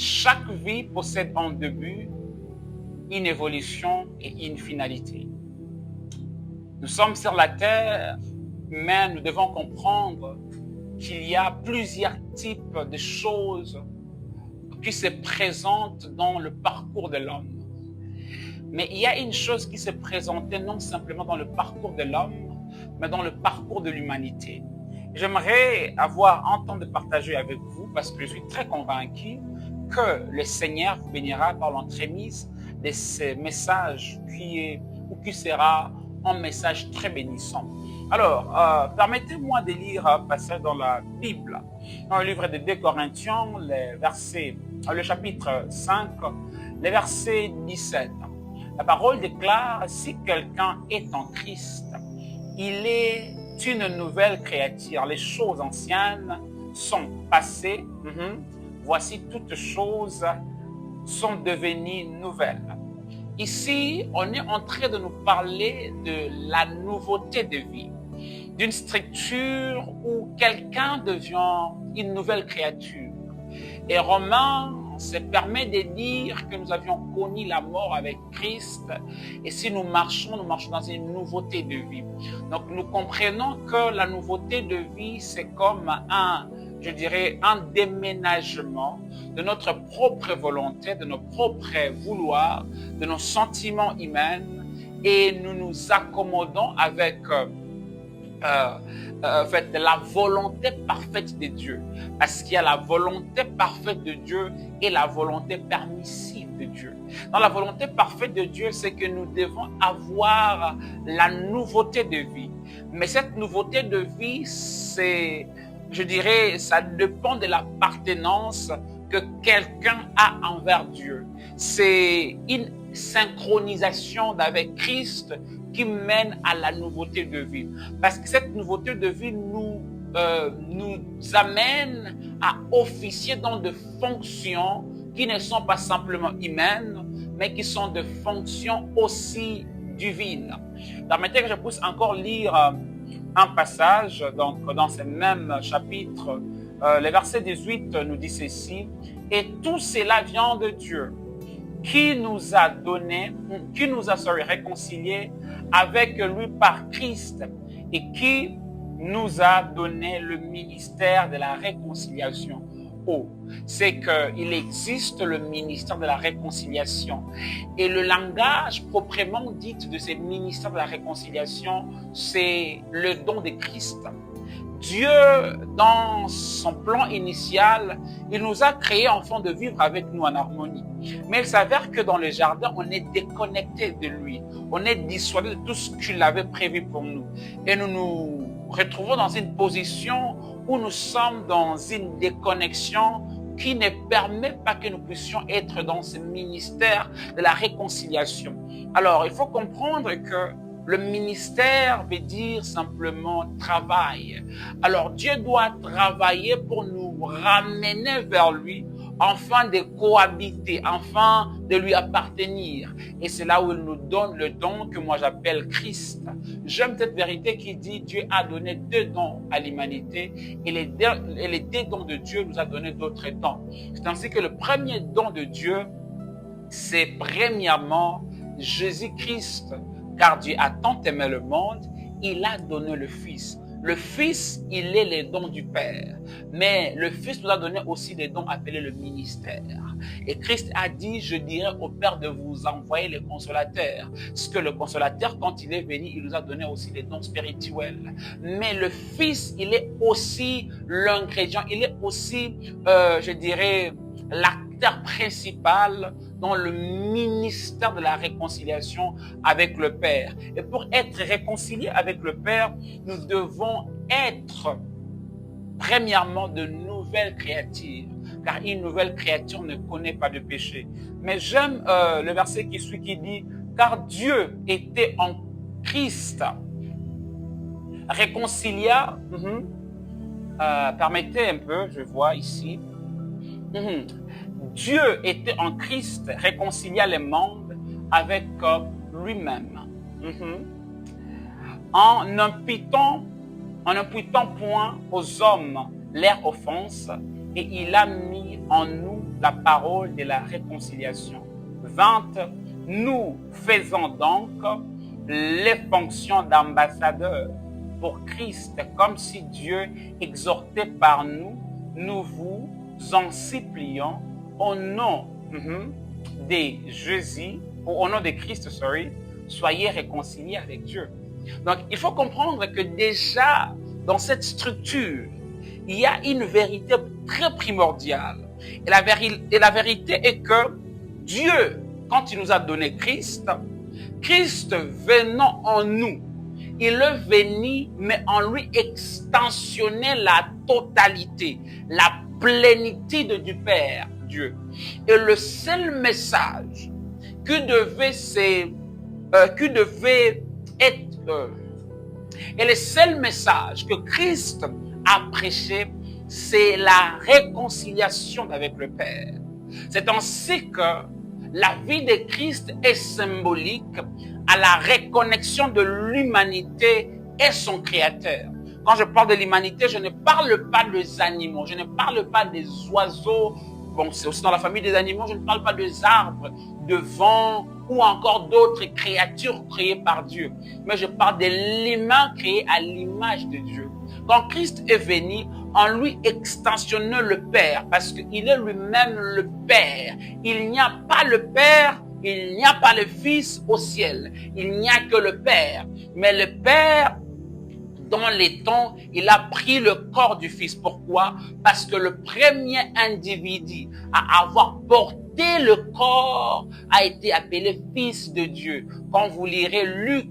Chaque vie possède un début, une évolution et une finalité. Nous sommes sur la terre, mais nous devons comprendre qu'il y a plusieurs types de choses qui se présentent dans le parcours de l'homme. Mais il y a une chose qui se présentait non simplement dans le parcours de l'homme, mais dans le parcours de l'humanité. J'aimerais avoir un temps de partager avec vous parce que je suis très convaincu que le Seigneur vous bénira par l'entremise de ce message qui sera un message très bénissant. Alors, permettez-moi de lire un passage dans la Bible, dans le livre de 2 Corinthiens, le chapitre 5, le verset 17. La parole déclare, si quelqu'un est en Christ, il est une nouvelle créature. Les choses anciennes sont passées. Voici toutes choses sont devenues nouvelles. Ici, on est en train de nous parler de la nouveauté de vie, d'une structure où quelqu'un devient une nouvelle créature. Et Romains se permet de dire que nous avions connu la mort avec Christ et si nous marchons dans une nouveauté de vie. Donc nous comprenons que la nouveauté de vie, c'est comme un déménagement de notre propre volonté, de nos propres vouloirs, de nos sentiments humains et nous nous accommodons avec la volonté parfaite de Dieu. Parce qu'il y a la volonté parfaite de Dieu et la volonté permissive de Dieu. Dans la volonté parfaite de Dieu, c'est que nous devons avoir la nouveauté de vie. Mais cette nouveauté de vie, ça dépend de l'appartenance que quelqu'un a envers Dieu. C'est une synchronisation avec Christ qui mène à la nouveauté de vie. Parce que cette nouveauté de vie nous amène à officier dans des fonctions qui ne sont pas simplement humaines, mais qui sont des fonctions aussi divines. Permettez que je puisse encore lire un passage dans ce même chapitre. Le verset 18 nous dit ceci, « Et tout cela vient de Dieu, qui nous a réconciliés avec lui par Christ et qui nous a donné le ministère de la réconciliation. » C'est qu'il existe le ministère de la réconciliation. Et le langage proprement dit de ce ministère de la réconciliation, c'est le don de Christ. Dieu, dans son plan initial, il nous a créés afin de vivre avec nous en harmonie. Mais il s'avère que dans le jardin, on est déconnecté de lui. On est dissuadé de tout ce qu'il avait prévu pour nous. Et nous nous retrouvons dans une position où nous sommes dans une déconnexion qui ne permet pas que nous puissions être dans ce ministère de la réconciliation. Alors, il faut comprendre que le ministère veut dire simplement travail. Alors Dieu doit travailler pour nous ramener vers lui, afin de cohabiter, afin de lui appartenir. Et c'est là où il nous donne le don que moi j'appelle Christ. J'aime cette vérité qui dit Dieu a donné 2 dons à l'humanité et les 2 dons de Dieu nous a donné d'autres dons. C'est ainsi que le premier don de Dieu, c'est premièrement Jésus-Christ. Car Dieu a tant aimé le monde, il a donné le Fils. Le Fils, il est les dons du Père. Mais le Fils nous a donné aussi des dons appelés le ministère. Et Christ a dit, je dirai au Père de vous envoyer le consolateur. Ce que le consolateur, quand il est venu, il nous a donné aussi des dons spirituels. Mais le Fils, il est aussi l'ingrédient, il est aussi, l'acteur principal dans le ministère de la réconciliation avec le Père. Et pour être réconcilié avec le Père, nous devons être premièrement de nouvelles créatures, car une nouvelle créature ne connaît pas de péché. Mais j'aime le verset qui suit qui dit, car Dieu était en Christ, réconcilia, permettez un peu, je vois ici, Dieu était en Christ, réconcilia le monde avec lui-même. En n'imputant point aux hommes leur offense, et il a mis en nous la parole de la réconciliation. 20. Nous faisons donc les fonctions d'ambassadeurs pour Christ, comme si Dieu exhortait par nous, nous vous en supplions au nom de Jésus, au nom de Christ, soyez réconciliés avec Dieu. Donc, il faut comprendre que déjà, dans cette structure, il y a une vérité très primordiale. Et la vérité est que Dieu, quand il nous a donné Christ, Christ venant en nous, il est venu, mais en lui extensionner la totalité, la plénitude du Père, Dieu. Et le seul message qui devait être, et le seul message que Christ a prêché, c'est la réconciliation avec le Père. C'est ainsi que la vie de Christ est symbolique à la reconnexion de l'humanité et son Créateur. Quand je parle de l'humanité, je ne parle pas des animaux, je ne parle pas des oiseaux, bon, c'est aussi dans la famille des animaux, je ne parle pas des arbres, de vent ou encore d'autres créatures créées par Dieu. Mais je parle de l'humain créé à l'image de Dieu. Quand Christ est venu, en lui extensionnant le Père, parce qu'il est lui-même le Père. Il n'y a pas le Père, il n'y a pas le Fils au ciel. Il n'y a que le Père. Mais le Père, dans les temps, il a pris le corps du Fils. Pourquoi? Parce que le premier individu à avoir porté le corps a été appelé Fils de Dieu. Quand vous lirez Luc,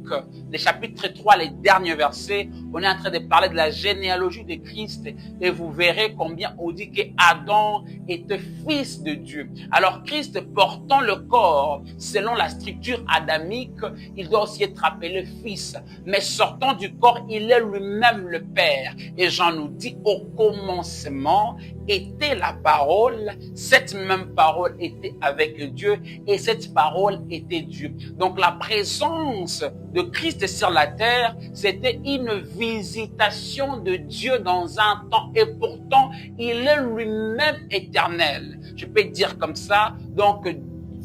le chapitre 3, les derniers versets, on est en train de parler de la généalogie de Christ et vous verrez combien on dit qu'Adam était fils de Dieu. Alors Christ portant le corps, selon la structure adamique, il doit aussi être appelé fils. Mais sortant du corps, il est lui-même le Père. Et Jean nous dit, au commencement était la parole, cette même parole était avec Dieu et cette parole était Dieu. Donc la présence de Christ sur la terre, c'était une visitation de Dieu dans un temps et pourtant il est lui-même éternel. Je peux dire comme ça, donc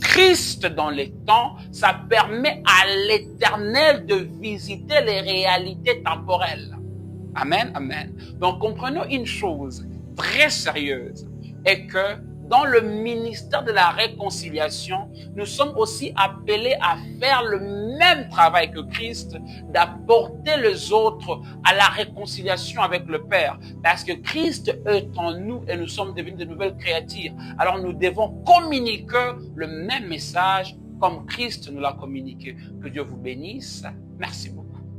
Christ dans les temps, ça permet à l'éternel de visiter les réalités temporelles. Amen, amen. Donc comprenons une chose très sérieuse est que dans le ministère de la réconciliation, nous sommes aussi appelés à faire le même travail que Christ, d'apporter les autres à la réconciliation avec le Père. Parce que Christ est en nous et nous sommes devenus de nouvelles créatures. Alors nous devons communiquer le même message comme Christ nous l'a communiqué. Que Dieu vous bénisse. Merci beaucoup.